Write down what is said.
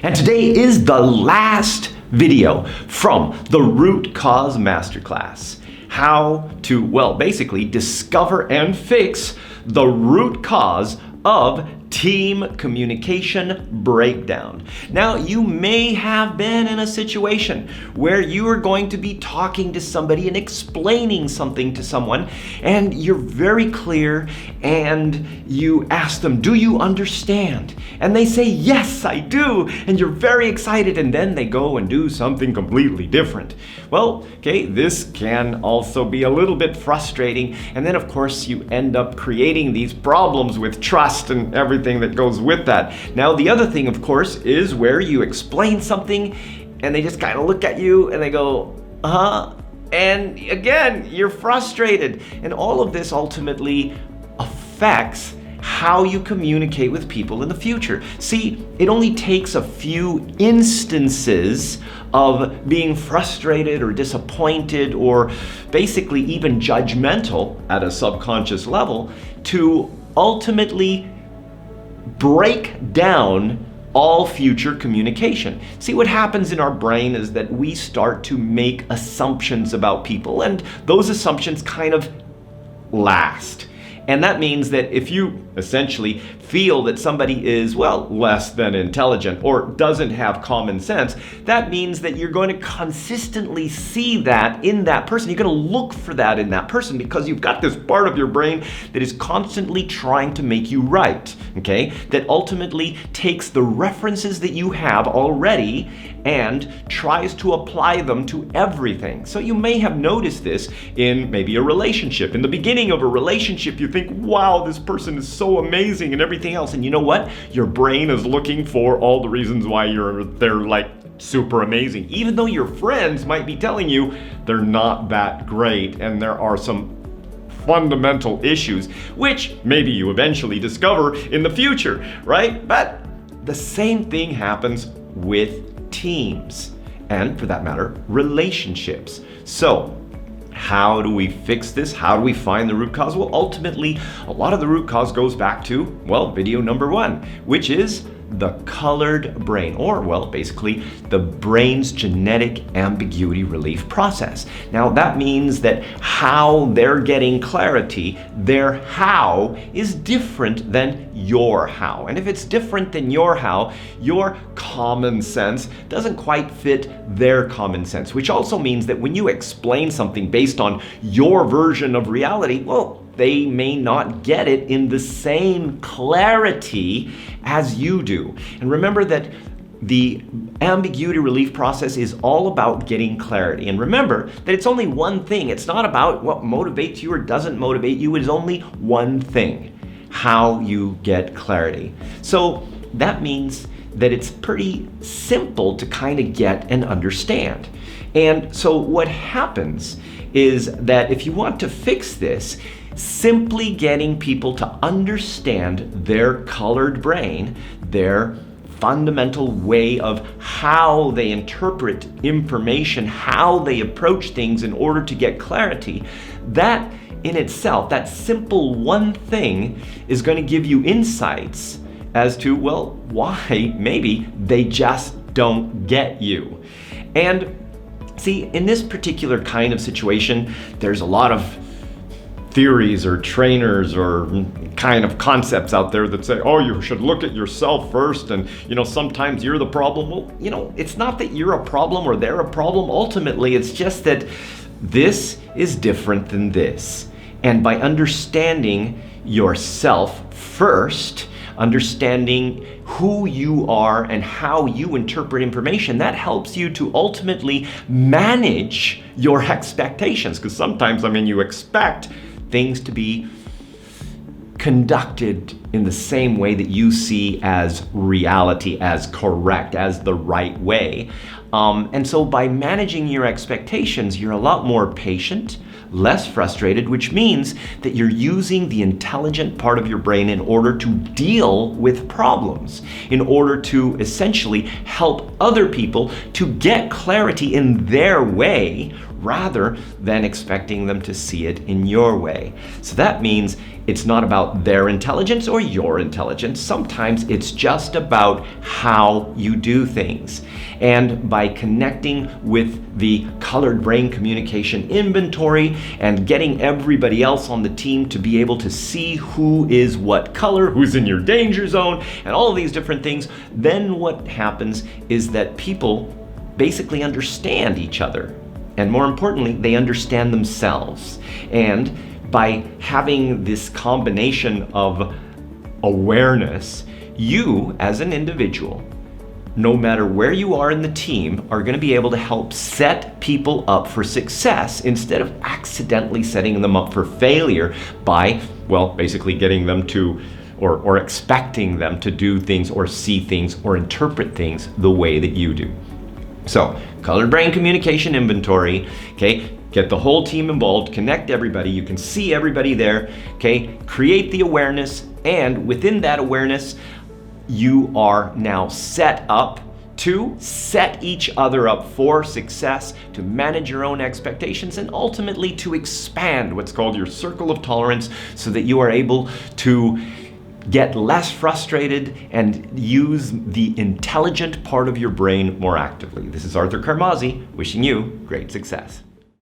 And today is the last video from the Root Cause Masterclass. How to, well, basically discover and fix the root cause of team communication breakdown. Now, you may have been in a situation where you are going to be talking to somebody and explaining something to someone, and you're very clear and you ask them, do you understand? And they say, yes, I do. And you're very excited, and then they go and do something completely different. Well, okay, this can also be a little bit frustrating. And then, of course, you end up creating these problems with trust and everything that goes with that. Now, the other thing, of course, is where you explain something and they just kind of look at you and they go, and again, you're frustrated. And all of this ultimately affects how you communicate with people in the future. See, it only takes a few instances of being frustrated or disappointed or basically even judgmental at a subconscious level to ultimately break down all future communication. See, what happens in our brain is that we start to make assumptions about people, and those assumptions kind of last. And that means that if you essentially feel that somebody is, well, less than intelligent or doesn't have common sense, that means that you're going to consistently see that in that person. You're going to look for that in that person because you've got this part of your brain that is constantly trying to make you right, okay? That ultimately takes the references that you have already and tries to apply them to everything. So you may have noticed this in maybe a relationship. In the beginning of a relationship, you think, wow, this person is so amazing and everything else. And you know what? Your brain is looking for all the reasons why they're like super amazing, even though your friends might be telling you they're not that great and there are some fundamental issues, which maybe you eventually discover in the future, right? But the same thing happens with teams and, for that matter, relationships. So how do we fix this? How do we find the root cause? Well, ultimately, a lot of the root cause goes back to, well, video number 1, which is the colored brain, or, well, basically the brain's genetic ambiguity relief process. Now, that means that how they're getting clarity, their how is different than your how. And if it's different than your how, your common sense doesn't quite fit their common sense, which also means that when you explain something based on your version of reality, well, they may not get it in the same clarity as you do. And remember that the ambiguity relief process is all about getting clarity. And remember that it's only one thing. It's not about what motivates you or doesn't motivate you. It is only one thing: how you get clarity. So that means that it's pretty simple to kind of get and understand. And so what happens is that if you want to fix this, simply getting people to understand their colored brain, their fundamental way of how they interpret information, how they approach things in order to get clarity, that in itself, that simple one thing is going to give you insights as to, well, why maybe they just don't get you. And see, in this particular kind of situation, there's a lot of theories or trainers or kind of concepts out there that say, oh, you should look at yourself first, and sometimes you're the problem. Well, it's not that you're a problem or they're a problem. Ultimately, it's just that this is different than this. And by understanding yourself first, understanding who you are and how you interpret information, that helps you to ultimately manage your expectations. Because sometimes, you expect things to be conducted in the same way that you see as reality, as correct, as the right way. And so by managing your expectations, you're a lot more patient, less frustrated, which means that you're using the intelligent part of your brain in order to deal with problems, in order to essentially help other people to get clarity in their way, rather than expecting them to see it in your way. So that means it's not about their intelligence or your intelligence. Sometimes it's just about how you do things. And by connecting with the Colored Brain Communication Inventory and getting everybody else on the team to be able to see who is what color, who's in your danger zone, and all of these different things, then what happens is that people basically understand each other. And more importantly, they understand themselves. And by having this combination of awareness, you as an individual, no matter where you are in the team, are going to be able to help set people up for success instead of accidentally setting them up for failure by, well, basically getting them to or expecting them to do things or see things or interpret things the way that you do. So, Colored Brain Communication Inventory, okay? Get the whole team involved, connect everybody, you can see everybody there, okay? Create the awareness, and within that awareness, you are now set up to set each other up for success, to manage your own expectations, and ultimately to expand what's called your circle of tolerance so that you are able to get less frustrated and use the intelligent part of your brain more actively. This is Arthur Carmazzi wishing you great success.